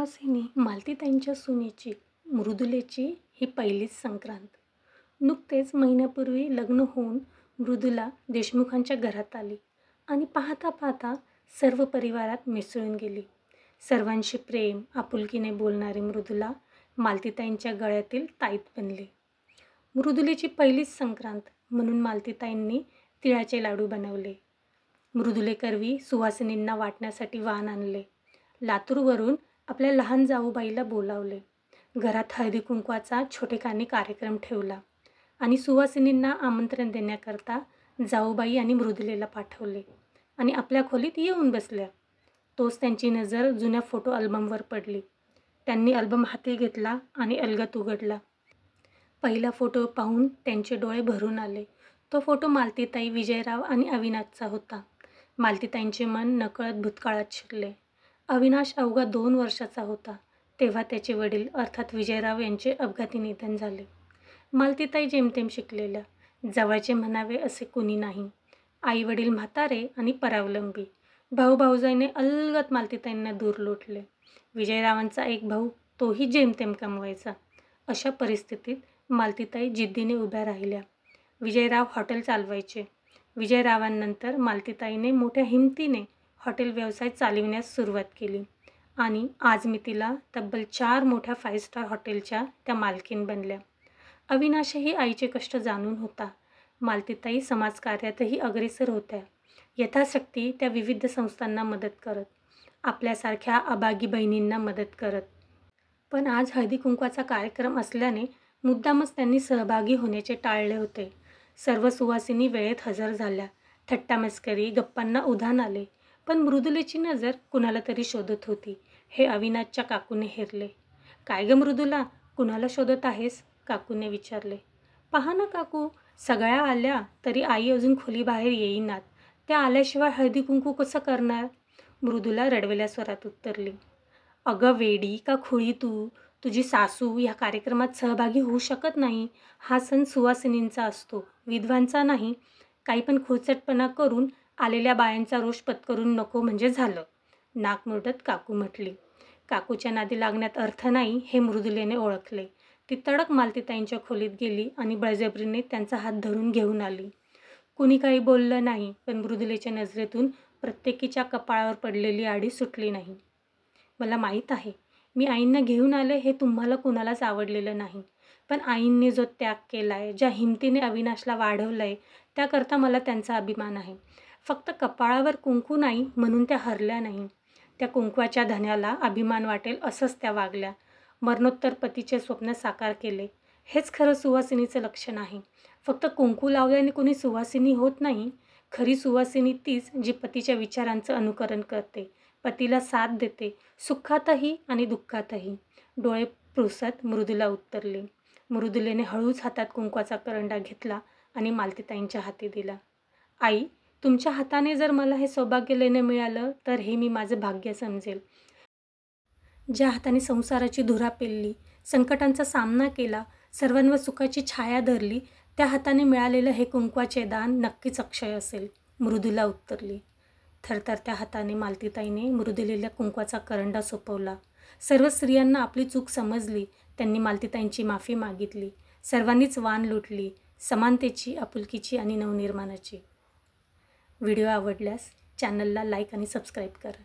सुहासिनी मालतीताईंच्या सुनेची मृदुलेची ही पहिलीच संक्रांत. नुकतेच महिन्यापूर्वी लग्न होऊन मृदुला देशमुखांच्या घरात आली आणि पाहता पाहता सर्व परिवारात मिसळून गेली. सर्वांशी प्रेम आपुलकीने बोलणारी मृदुला मालतीताईंच्या गळ्यातील ताईत बनली. मृदुलेची पहिलीच संक्रांत म्हणून मालतीताईंनी तिळाचे लाडू बनवले. मृदुलेकरवी सुहासिनींना वाटण्यासाठी वाण आणले. लातूरवरून आपल्या लहान जाऊबाईला बोलावले. घरात हळदी कुंकवाचा छोटेखानी कार्यक्रम ठेवला आणि सुहासिनींना आमंत्रण देण्याकरता जाऊबाई आणि मृदुलेला पाठवले आणि आपल्या खोलीत येऊन बसल्या. तोच त्यांची नजर जुन्या फोटो अल्बमवर पडली. त्यांनी अल्बम हाती घेतला आणि अलगद उघडला. पहिला फोटो पाहून त्यांचे डोळे भरून आले. तो फोटो मालतीताई, विजयराव आणि अविनाशचा होता. मालतीताईंचे मन नकळत भूतकाळात शिरले. अविनाश अवघा 2 वर्षाचा होता तेव्हा त्याचे वडील अर्थात विजयराव यांचे अपघाती निधन झाले. मालतीताई जेमतेम शिकलेल्या, जवळचे म्हणावे असे कुणी नाही. आई वडील म्हातारे आणि परावलंबी. भाऊ भाऊजाईने अलगद मालतीताईंना दूर लोटले. विजयरावांचा एक भाऊ, तोही जेमतेम कमवायचा. अशा परिस्थितीत मालतीताई जिद्दीने उभ्या राहिल्या. विजयराव हॉटेल चालवायचे. विजयरावांनंतर मालतीताईने मोठ्या हिमतीने हॉटेल व्यवसाय चालविण्यास सुरुवात केली आणि आज मी तिला तब्बल 4 मोठ्या 5 स्टार हॉटेलच्या त्या मालकीण बनल्या. अविनाशही आईचे कष्ट जाणून होता. मालतीताई समाजकार्यातही अग्रेसर होत्या. यथाशक्ती त्या विविध संस्थांना मदत करत, आपल्यासारख्या अभागी बहिणींना मदत करत. पण आज हळदी कुंकवाचा कार्यक्रम असल्याने मुद्दामच त्यांनी सहभागी होण्याचे टाळले होते. सर्व सुवासिनी वेळेत हजर झाल्या. थट्टामस्करी गप्पांना उधाण आले. पण मृदुलेची नजर कुणाला तरी शोधत होती हे अविनाशच्या काकूने हेरले. काय ग मृदुला, कुणाला शोधत आहेस? काकूने विचारले. पहा ना काकू, सगळ्या आल्या तरी आई अजून खोलीबाहेर येईनात. त्या आल्याशिवाय हळदी कुंकू कसं करणार? मृदुला रडवेल्या स्वरात उत्तरली. अगं वेडी का खुळी तू? तुझी सासू ह्या कार्यक्रमात सहभागी होऊ शकत नाही. हा सण सुवासिनींचा असतो, विधवांचा नाही. काही पण खुळचटपणा करून आलेल्या बायांचा रोष पत्करून नको म्हणजे झालं, नाक मुरडत काकू म्हटली. काकूच्या नादी लागण्यात अर्थ नाही हे मृदुलेने ओळखले. ती तडक मालतीताईंच्या खोलीत गेली आणि बळजबरीने त्यांचा हात धरून घेऊन आली. कुणी काही बोललं नाही, पण मृदुलेच्या नजरेतून प्रत्येकीच्या कपाळावर पडलेली आडी सुटली नाही. मला माहीत आहे, मी आईंना घेऊन आले हे तुम्हाला कुणालाच आवडलेलं नाही. पण आईंनी जो त्याग केलाय, ज्या हिमतीने अविनाशला वाढवलंय, त्याकरता मला त्यांचा अभिमान आहे. फक्त कपाळावर कुंकू नाही म्हणून त्या हरल्या नाही. त्या कुंकवाच्या धन्याला अभिमान वाटेल असंच त्या वागल्या. मरणोत्तर पतीचे स्वप्न साकार केले. हेच खरं सुवासिनीचं लक्षण आहे. फक्त कुंकू लावल्याने कोणी सुवासिनी होत नाही. खरी सुवासिनी तीच जी पतीच्या विचारांचं अनुकरण करते, पतीला साथ देते, सुखातही आणि दुःखातही. डोळे पुसत मृदुला उत्तरली. मृदुलेने हळूच हातात कुंकवाचा करंडा घेतला आणि मालतीताईंच्या हाती दिला. आई, तुमच्या हाताने जर मला हे सौभाग्य लेणं मिळालं तर हे मी माझं भाग्य समजेल. ज्या हाताने संसाराची धुरा पेलली, संकटांचा सामना केला, सर्वांवर सुखाची छाया धरली, त्या हाताने मिळालेलं हे कुंकवाचे दान नक्कीच अक्षय असेल, मृदुला उत्तरली. थरथरत्या हाताने मालतीताईने मृदुलेला कुंकवाचा करंडा सोपवला. सर्व स्त्रियांना आपली चूक समजली. त्यांनी मालतीताईंची माफी मागितली. सर्वांनीच वाण लुटली, समानतेची, आपुलकीची आणि नवनिर्माणाची. व्हिडिओ आवडल्यास चॅनलला लाईक आणि सबस्क्राईब करा.